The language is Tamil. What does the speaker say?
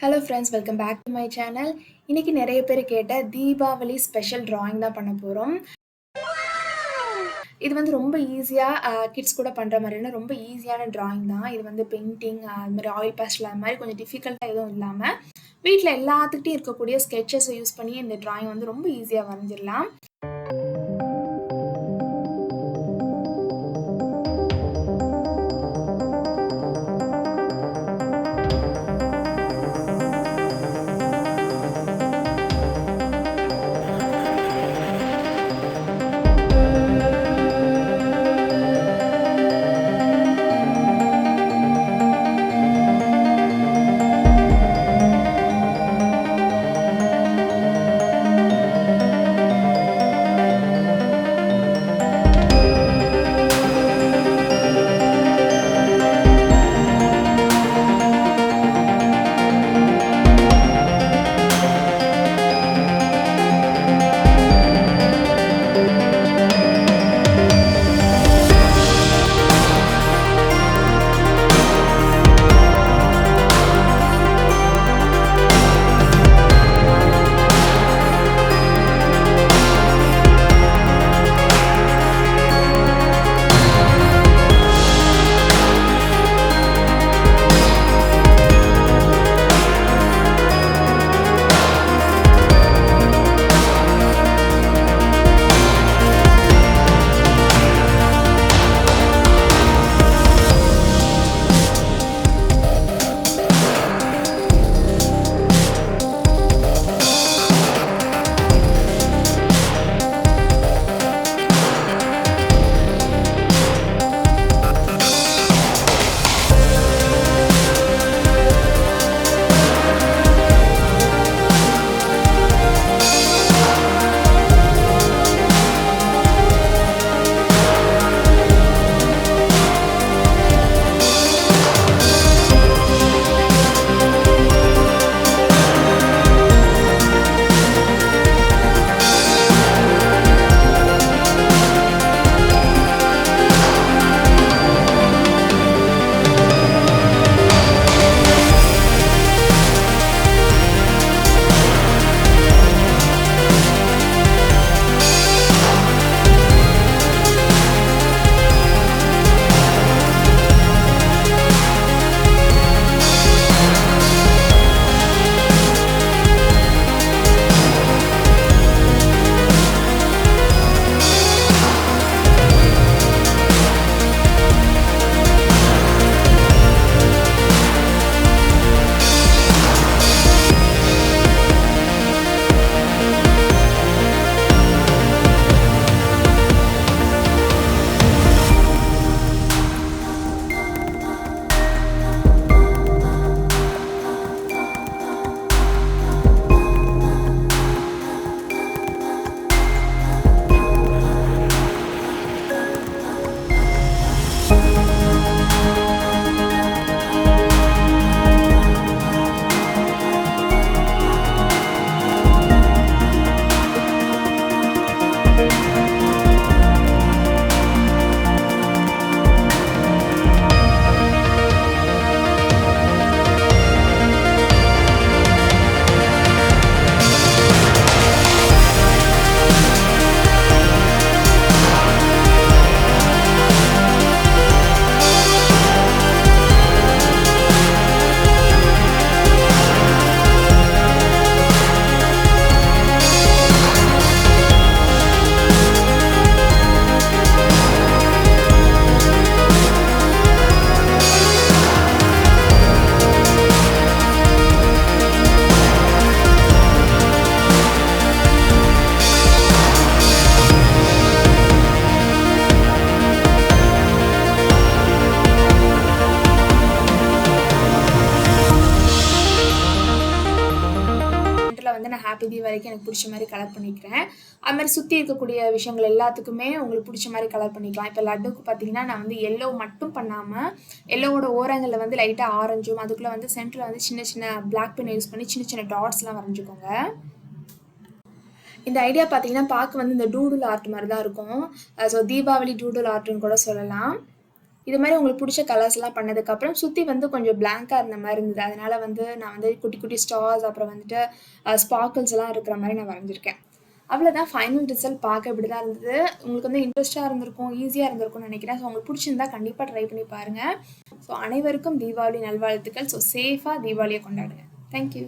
Hello friends, welcome back to my channel. இன்னைக்கு நிறைய பேர் கேட்ட தீபாவளி ஸ்பெஷல் டிராயிங் தான் பண்ண போகிறோம். இது வந்து ரொம்ப ஈஸியாக கிட்ஸ் கூட பண்ணுற மாதிரியான ரொம்ப ஈஸியான டிராயிங் தான். இது வந்து பெயிண்டிங் அது மாதிரி ஆயில் பேஸ்டல் அது மாதிரி கொஞ்சம் டிஃபிகல்ட்டாக எதுவும் இல்லாமல் வீட்டில் எல்லாத்துக்கிட்டையும் இருக்கக்கூடிய ஸ்கெட்சஸை யூஸ் பண்ணி இந்த டிராயிங் வந்து ரொம்ப ஈஸியாக வரைஞ்சிடலாம். வந்து நான் ஹாப்பி தீபாவளிக்கு எனக்கு பிடிச்ச மாதிரி கலர் பண்ணிக்கிறேன். அது மாதிரி சுற்றி இருக்கக்கூடிய விஷயங்கள் எல்லாத்துக்குமே உங்களுக்கு பிடிச்ச மாதிரி கலர் பண்ணிக்கலாம். இப்போ லட்டுக்கு பார்த்தீங்கன்னா நான் வந்து எல்லோ மட்டும் பண்ணாமல் எல்லோவோட ஓரங்களில் வந்து லைட்டாக ஆரஞ்சும் அதுக்குள்ளே வந்து சென்டரில் வந்து சின்ன சின்ன பிளாக் பென் யூஸ் பண்ணி சின்ன சின்ன டாட்ஸ்லாம் வரைஞ்சிக்கோங்க. இந்த ஐடியா பார்த்தீங்கன்னா பார்க்க வந்து இந்த டூடுல் ஆர்ட் மாதிரி தான் இருக்கும். ஸோ தீபாவளி டூடுல் ஆர்ட்னு கூட சொல்லலாம். இது மாதிரி உங்களுக்கு பிடிச்ச கலர்ஸ்லாம் பண்ணதுக்கப்புறம் சுற்றி வந்து கொஞ்சம் பிளாங்காக இருந்த மாதிரி இருந்தது. அதனால வந்து நான் வந்து குட்டி குட்டி ஸ்டார்ஸ் அப்புறம் வந்துட்டு ஸ்பார்க்கிள்ஸ் எல்லாம் இருக்கிற மாதிரி நான் வரைஞ்சிருக்கேன். அவ்வளோதான் ஃபைனல் ரிசல்ட் பார்க்க இப்படி தான் இருந்தது. உங்களுக்கு வந்து இன்ட்ரெஸ்ட்டாக இருந்திருக்கும், ஈஸியாக இருந்திருக்கும்னு நினைக்கிறேன். ஸோ உங்களுக்கு பிடிச்சிருந்தா கண்டிப்பாக ட்ரை பண்ணி பாருங்கள். ஸோ அனைவருக்கும் தீபாவளி நல்வாழ்த்துக்கள். ஸோ சேஃபாக தீபாவளியை கொண்டாடுங்க. தேங்க்யூ.